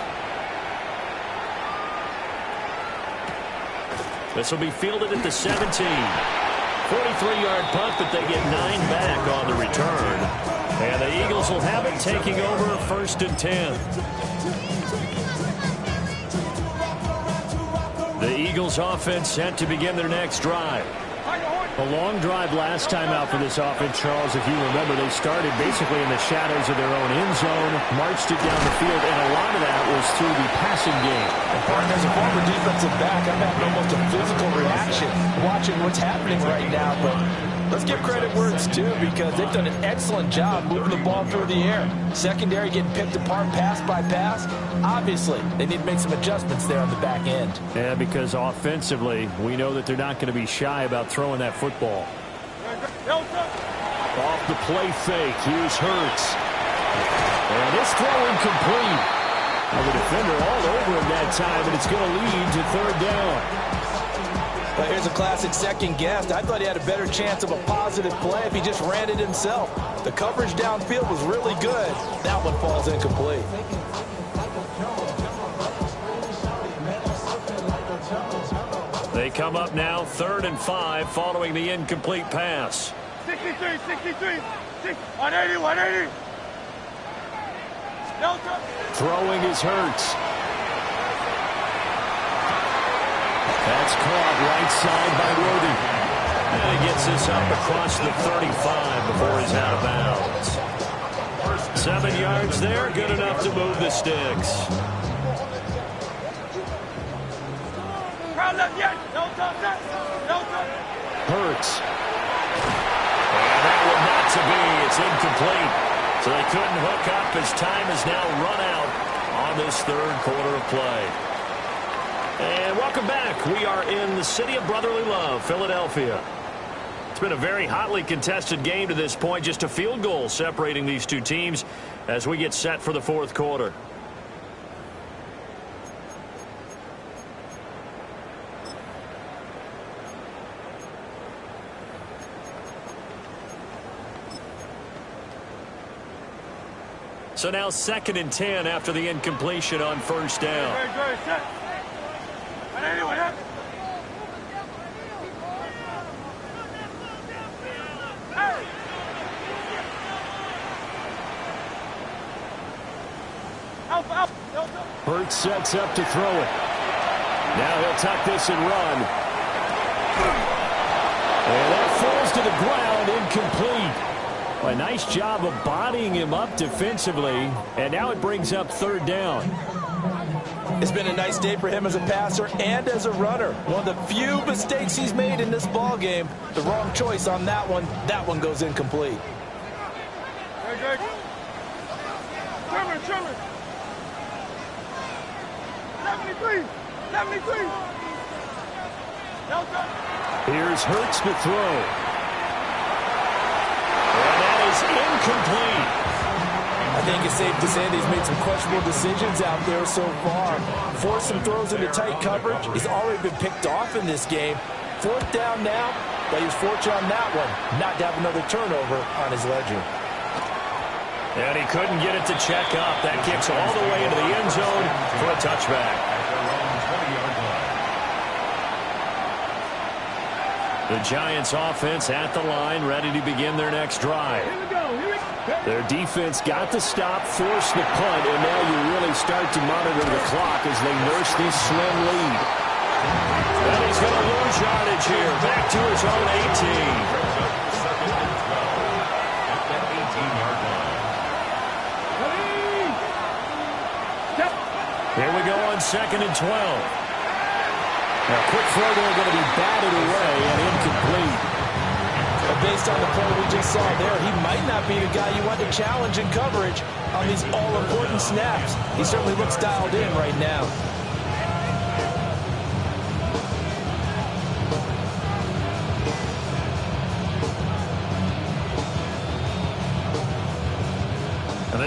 This will be fielded at the 17. 43-yard punt, but they get 9 back on the return. And the Eagles will have it taking over 1st and 10. The Eagles offense set to begin their next drive. A long drive last time out for this offense, Charles. If you remember, they started basically in the shadows of their own end zone, marched it down the field, and a lot of that was through the passing game. And partner, as a former defensive back, I'm having almost a physical reaction watching what's happening right now. But let's give credit where it's due, because they've done an excellent job moving the ball through the air. Secondary getting picked apart pass by pass. Obviously, they need to make some adjustments there on the back end. Yeah, because offensively, we know that they're not going to be shy about throwing that football. Off the play fake, here's Hurts. And this throw incomplete. Well, the defender all over him that time, and it's going to lead to 3rd down. Well, here's a classic second guess. I thought he had a better chance of a positive play if he just ran it himself. The coverage downfield was really good. That one falls incomplete. They come up now 3rd and 5 following the incomplete pass. 63, 180, 180. Delta. Throwing is Hurts. That's caught right side by Worthy. And he gets this up across the 35 before he's out of bounds. 7 yards there, good enough to move the sticks. Hurts. And that one not to be. It's incomplete. So they couldn't hook up as time is now run out on this 3rd quarter of play. And welcome back. We are in the city of brotherly love, Philadelphia. It's been a very hotly contested game to this point. Just a field goal separating these two teams as we get set for the 4th quarter. So now 2nd and 10 after the incompletion on 1st down. Hurts sets up to throw it. Now he'll tuck this and run. And that falls to the ground, incomplete. A nice job of bodying him up defensively, and now it brings up 3rd down. It's been a nice day for him as a passer and as a runner. One of the few mistakes he's made in this ball game. The wrong choice on that one. That one goes incomplete. Trimmer. 73. Here's Hurts to throw. And that is incomplete. I think it's safe to say that he's made some questionable decisions out there so far. Forced some throws into tight coverage. He's already been picked off in this game. 4th down now, but he was fortunate on that one, not to have another turnover on his ledger. And he couldn't get it to check up. That kicks all the way into the end zone for a touchback. The Giants offense at the line, ready to begin their next drive. Their defense got the stop, forced the punt, and now you really start to monitor the clock as they nurse this slim lead. And he's going to lose yardage here. Back to his own 18. Second and 12 at the 18-yard line. Here we go on second and 12. Now, quick throw there going to be batted away and incomplete. But based on the play we just saw there, he might not be the guy you want to challenge in coverage on these all-important snaps. He certainly looks dialed in right now.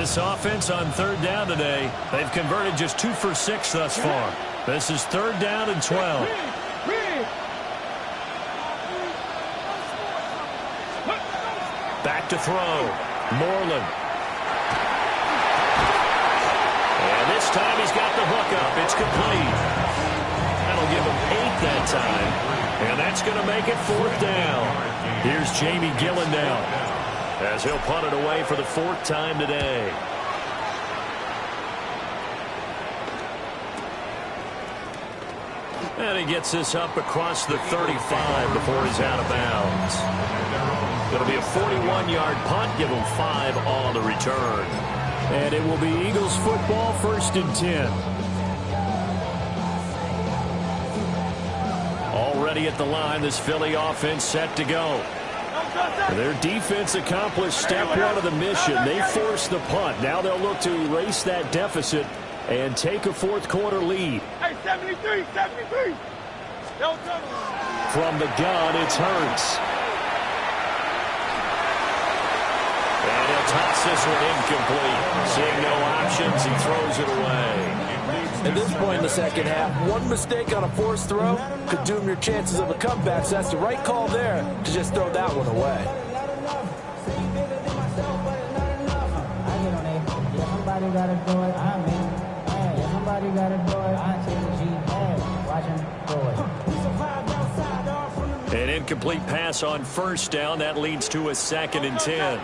This offense on third down today, they've converted just 2 for 6 thus far. This is third down and 12. Back to throw. Moreland. And this time he's got the hook up. It's complete. That'll give him 8 that time. And that's going to make it fourth down. Here's Jamie Gillen now, as he'll punt it away for the 4th time today. And he gets this up across the 35 before he's out of bounds. It'll be a 41-yard punt, give him 5 on the return. And it will be Eagles football, 1st and 10. Already at the line, this Philly offense set to go. Their defense accomplished step 1 of the mission. They forced the punt. Now they'll look to erase that deficit and take a 4th quarter lead. Hey, 73, 73. From the gun, it's Hurts. And he'll toss this one incomplete. Seeing no options, he throws it away. At this point in the second half, one mistake on a forced throw could doom your chances of a comeback. So that's the right call there to just throw that one away. Somebody gotta do it. I mean, somebody gotta do it. I take the G. Watch him do it. An incomplete pass on first down. That leads to a 2nd and 10.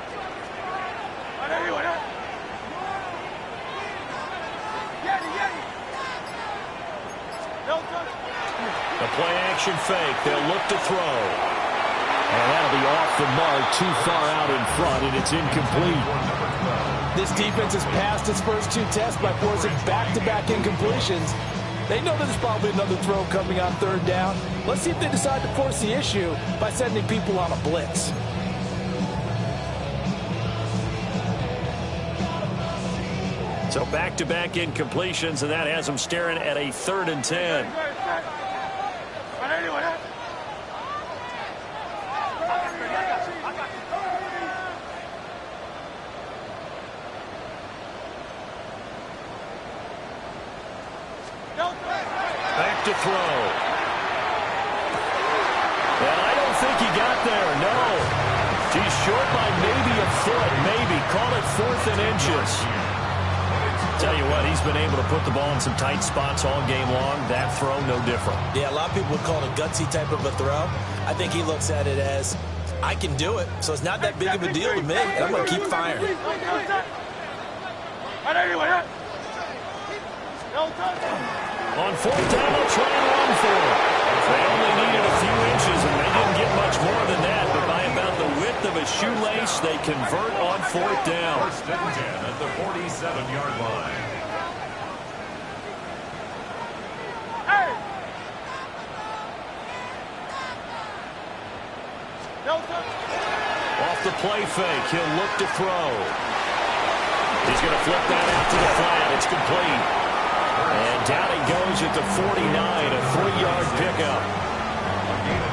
The play-action fake. They'll look to throw. And that'll be off the mark, too far out in front, and it's incomplete. This defense has passed its first 2 tests by forcing back-to-back incompletions. They know there's probably another throw coming on 3rd down. Let's see if they decide to force the issue by sending people on a blitz. So back-to-back incompletions, and that has them staring at a 3rd and 10. Back to throw. And I don't think he got there, no. He's short by maybe a foot, maybe. Call it 4th and inches. Tell you what, he's been able to put the ball in some tight spots all game long. That throw, no different. Yeah, a lot of people would call it a gutsy type of a throw. I think he looks at it as, I can do it, so it's not that big of a deal to me, and I'm going to keep firing. On 4th down, they'll try and run for it. They only needed a few inches, and they didn't get much more than that. But by about the width of a shoelace, they convert on 4th down. 1st and 10 at the 47-yard line. Off the play fake, he'll look to throw. He's going to flip that out to the flat. It's complete. And down he goes at the 49, a 3-yard pickup.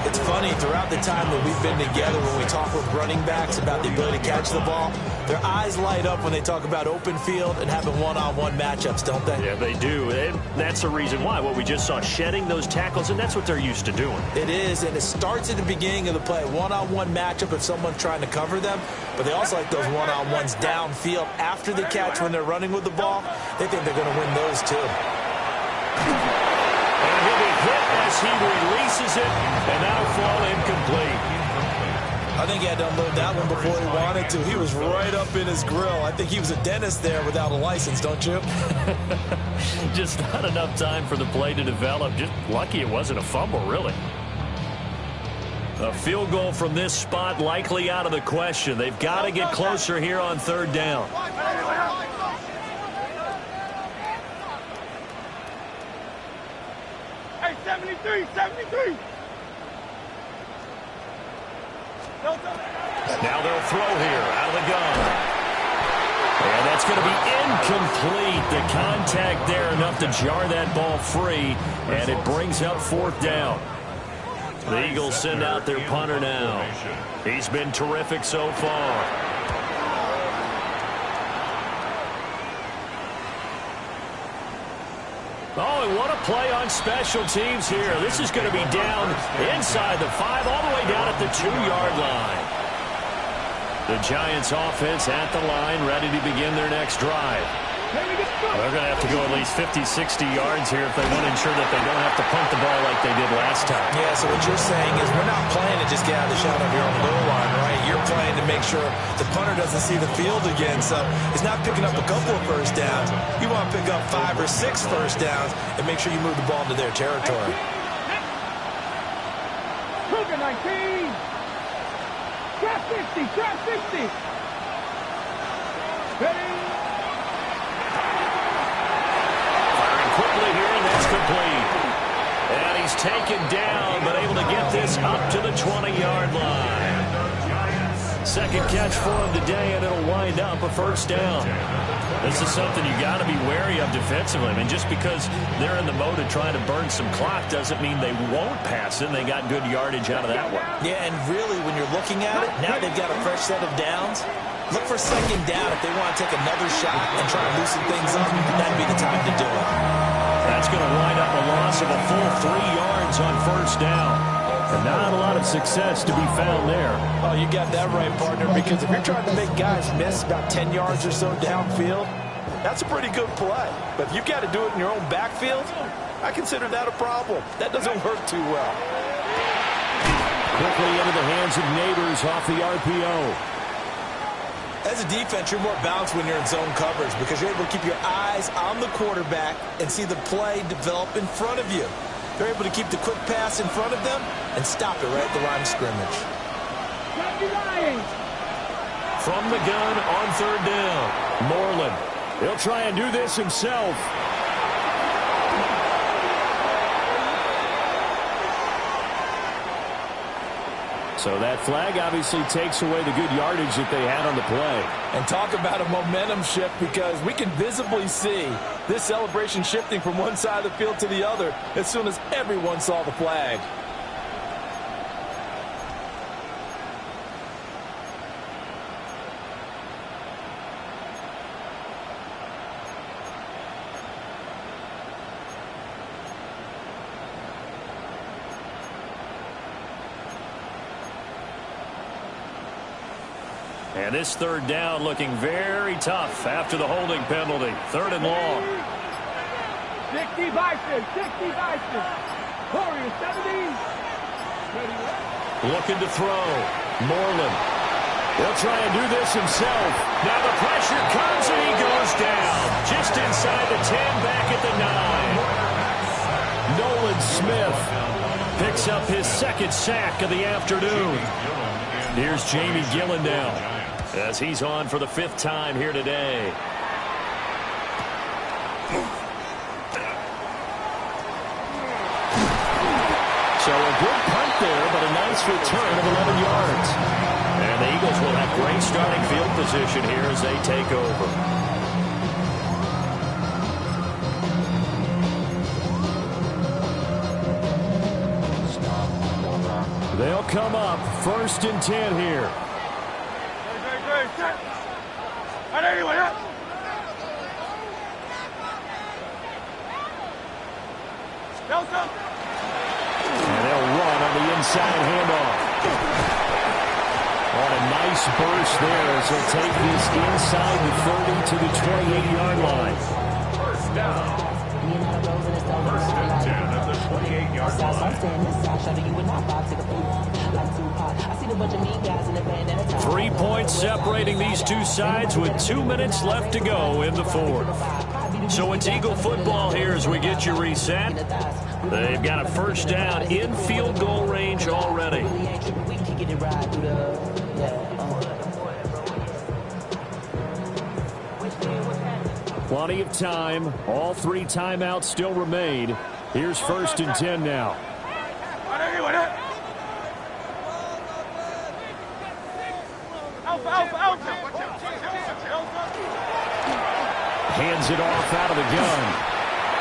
It's funny, throughout the time that we've been together, when we talk with running backs about the ability to catch the ball, their eyes light up when they talk about open field and having one-on-one matchups, don't they? Yeah, they do. And that's the reason why. What we just saw, shedding those tackles, and that's what they're used to doing. It is, and it starts at the beginning of the play. One-on-one matchup if someone's trying to cover them, but they also like those one-on-ones downfield after the catch when they're running with the ball. They think they're going to win those, too. And he'll be hit as he releases it, and that'll fall incomplete. I think he had to unload that one before he wanted to. He was right up in his grill. I think he was a dentist there without a license, don't you? Just not enough time for the play to develop. Just lucky it wasn't a fumble, really. A field goal from this spot likely out of the question. They've got to get closer here on third down. Hey, 73, 73. Now they'll throw here out of the gun. And that's going to be incomplete. The contact there enough to jar that ball free, and it brings up fourth down. The Eagles send out their punter now. He's been terrific so far. Oh, and what a play on special teams here. This is going to be down inside the 5, all the way down at the 2-yard line. The Giants offense at the line, ready to begin their next drive. They're going to have to go at least 50, 60 yards here if they want to ensure that they don't have to punt the ball like they did last time. Yeah, so what you're saying is we're not playing to just get out of the shadow of your own goal line, right? You're playing to make sure the punter doesn't see the field again. So it's not picking up a couple of first downs. You want to pick up 5 or 6 first downs and make sure you move the ball into their territory. Cougar 19. Trap 50, trap 50. Ready? Quickly here, and that's complete. And he's taken down, but able to get this up to the 20-yard line. Second catch for him today, and it'll wind up a first down. This is something you got to be wary of defensively. I mean, just because they're in the mode of trying to burn some clock doesn't mean they won't pass it. They got good yardage out of that one. Yeah, and really, when you're looking at it, now they've got a fresh set of downs. Look for second down if they want to take another shot and try to loosen things up. That'd be the time to do it. That's going to wind up a loss of a full 3 yards on first down. And not a lot of success to be found there. Oh, you got that right, partner, because if you're trying to make guys miss about 10 yards or so downfield, that's a pretty good play. But if you've got to do it in your own backfield, I consider that a problem. That doesn't work too well. Quickly into the hands of Neighbors off the RPO. As a defense, you're more balanced when you're in zone coverage because you're able to keep your eyes on the quarterback and see the play develop in front of you. They're able to keep the quick pass in front of them and stop it right at the line of scrimmage. From the gun on third down, Moreland. He'll try and do this himself. So that flag obviously takes away the good yardage that they had on the play. And talk about a momentum shift, because we can visibly see this celebration shifting from one side of the field to the other as soon as everyone saw the flag. And this third down looking very tough after the holding penalty. Third and long. 60 Bison, 60 Bison. Warriors 70. Looking to throw. Moreland. He'll try and do this himself. Now the pressure comes and he goes down. Just inside the 10, back at the 9. Nolan Smith picks up his second sack of the afternoon. Here's Jamie Gillen now, as he's on for the 5th time here today. So a good punt there, but a nice return of 11 yards. And the Eagles will have great starting field position here as they take over. They'll come up 1st and 10 here. And they'll run on the inside handoff. On a nice burst there as they'll take this inside the 30 to the 28-yard line. First down. 1st and 10 at the 28-yard line. 3 points separating these two sides with 2 minutes left to go in the fourth. So it's Eagle football here as we get you reset. They've got a first down in field goal range already. Plenty of time. All 3 timeouts still remain. Here's 1st and 10 now. Hands it off out of the gun.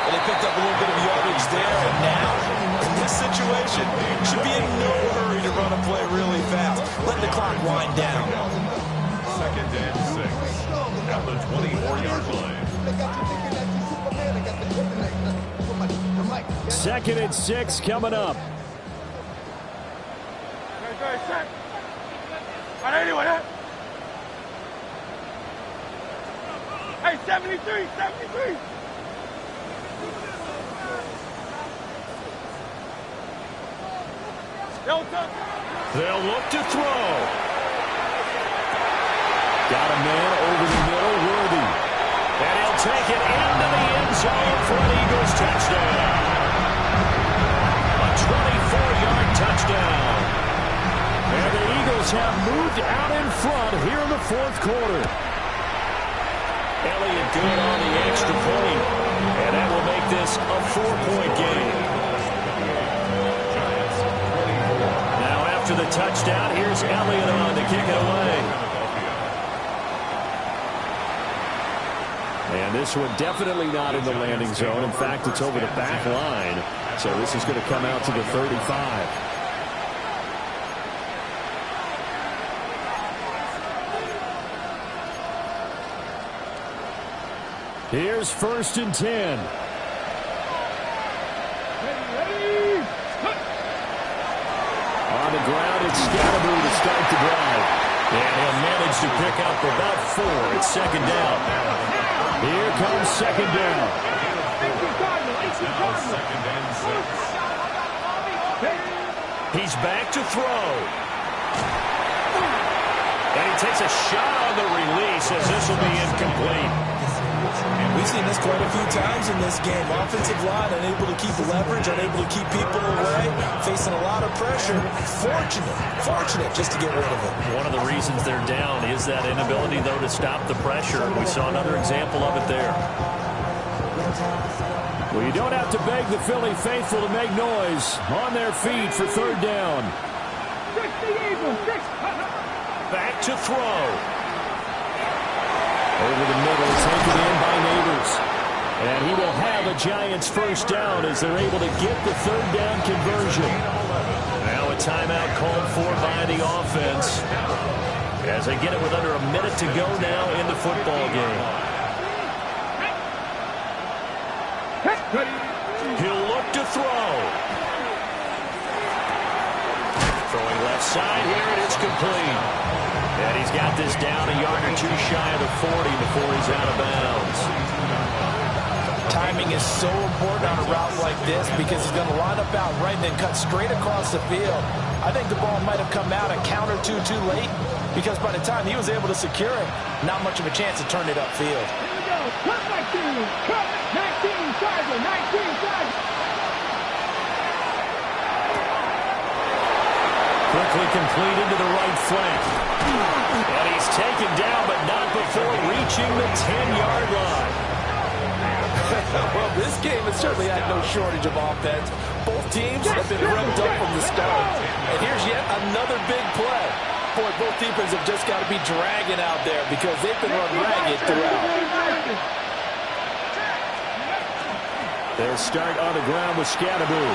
Well, they picked up a little bit of yardage there, and now, in this situation, should be in no hurry to run a play really fast. Let the clock wind down. 2nd and 6 at the 24-yard line. 2nd and 6 coming up. Hey, 73, 73. They'll look to throw. Got a man over the middle, Worthy. And he'll take it into the end zone for an Eagles touchdown. A 24-yard touchdown. And the Eagles have moved out in front here in the fourth quarter. Elliott good on the extra point. And that will make this a 4-point game. Now after the touchdown, here's Elliott on to kick it away. And this one definitely not in the landing zone. In fact, it's over the back line. So this is going to come out to the 35. Here's 1st and 10. On the ground, it's Scatterby to start the drive. And he'll manage to pick up about 4. It's 2nd down. Here comes 2nd down. Now 2nd and 6. He's back to throw. And he takes a shot on the release as this will be incomplete. We've seen this quite a few times in this game. Offensive line unable to keep leverage, unable to keep people away, facing a lot of pressure. Fortunate just to get rid of it. One of the reasons they're down is that inability, though, to stop the pressure. We saw another example of it there. Well, you don't have to beg the Philly faithful to make noise. On their feet for 3rd down. Back to throw. Over the middle, taken in by Neighbors. And he will have a Giants first down as they're able to get the 3rd down conversion. Now a timeout called for by the offense as they get it with under a minute to go now in the football game. He'll look to throw. Throwing left side here, and it's complete. And he's got this down a yard or 2 shy of the 40 before he's out of bounds. Timing is so important on a route like this because he's going to line up out right and then cut straight across the field. I think the ball might have come out a count or two too late because by the time he was able to secure it, not much of a chance to turn it upfield. Here we go. Cut 19. Cut 19. Tiger. 19. Tiger. Quickly complete into the right flank. And he's taken down, but not before reaching the 10-yard line. Well, this game has certainly had no shortage of offense. Both teams have been revved up from the start. And here's yet another big play. Boy, both defenses have just got to be dragging out there because they've been run ragged throughout. They'll start on the ground with Scatterby.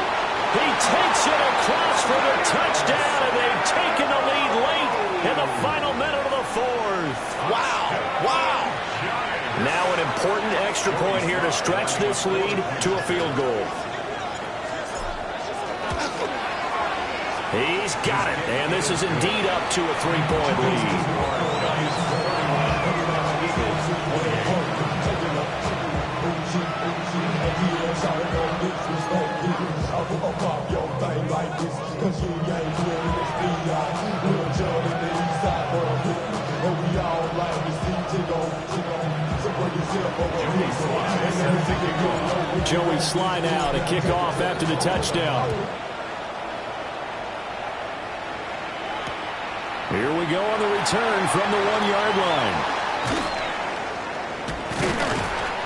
He takes it across for the touchdown, and they've taken the lead late in the final minute of the fourth. Wow. Now an important extra point here to stretch this lead to a field goal. He's got it, and this is indeed up to a 3-point lead. Joey slide out, a kickoff after the touchdown. Here we go on the return from the 1-yard line.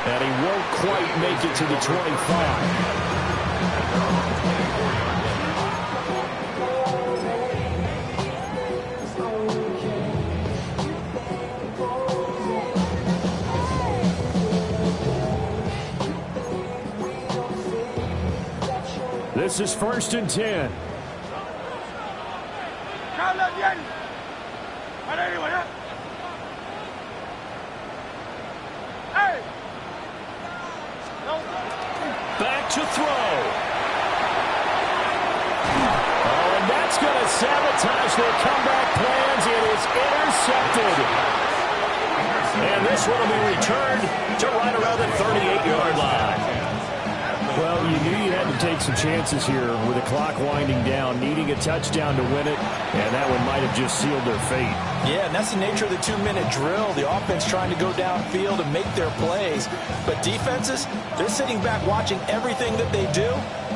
And he won't quite make it to the 25. This is 1st and 10. Back to throw. Oh, and that's going to sabotage their comeback plans. It is intercepted. And this one will be returned to right around the 38-yard line. Well, you knew you had to take some chances here with the clock winding down, needing a touchdown to win it, and that one might have just sealed their fate. Yeah, and that's the nature of the 2-minute drill. The offense trying to go downfield and make their plays. But defenses, they're sitting back watching everything that they do,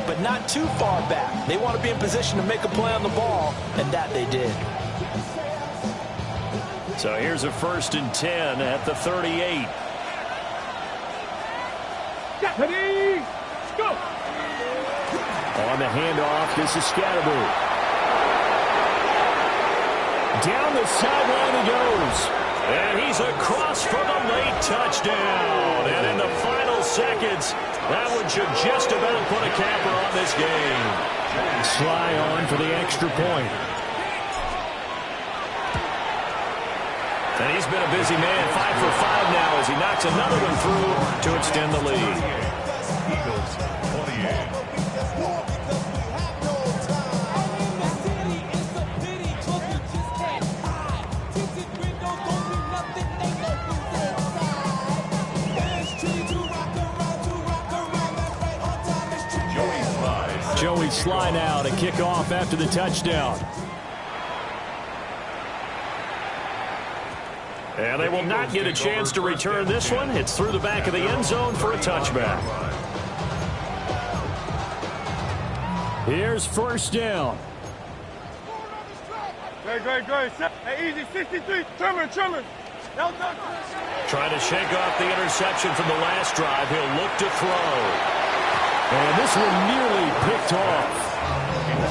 but not too far back. They want to be in position to make a play on the ball, and that they did. So here's a 1st and 10 at the 38. Ready? Go! On the handoff, this is Scatterby. Down the sideline he goes. And he's across for the late touchdown. And in the final seconds, that one should just about put a capper on this game. Sly on for the extra point. And he's been a busy man, 5 for 5 now as he knocks another one through to extend the lead. Eagles 28. Joey slide out, a kickoff after the touchdown. And they will not get a chance to return this one. It's through the back of the end zone for a touchback. Here's 1st down. Great. Hey, easy, 63. Trimmer. Trying to shake off the interception from the last drive. He'll look to throw. And this one nearly picked off.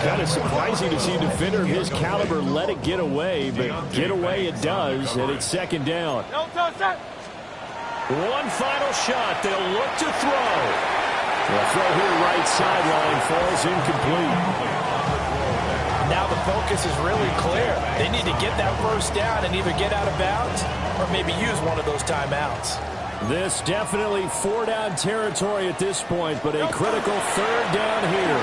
Kind of surprising to see a defender of his caliber let it get away, but get away it does, and it's 2nd down. One final shot. They'll look to throw. The throw here right sideline falls incomplete. Now the focus is really clear. They need to get that 1st down and either get out of bounds or maybe use one of those timeouts. This definitely 4-down territory at this point, but a critical 3rd down here.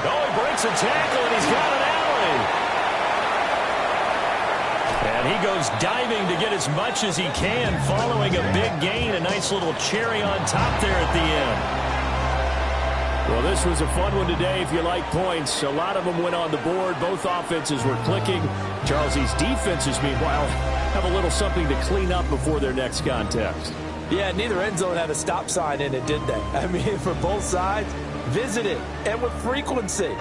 Oh, he breaks a tackle, and he's got an alley. And he goes diving to get as much as he can, following a big gain. A nice little cherry on top there at the end. Well, this was a fun one today if you like points. A lot of them went on the board. Both offenses were clicking. Charles, these defenses, meanwhile, have a little something to clean up before their next contest. Yeah, neither end zone had a stop sign in it, did they? I mean, for both sides, visit it, and with frequency.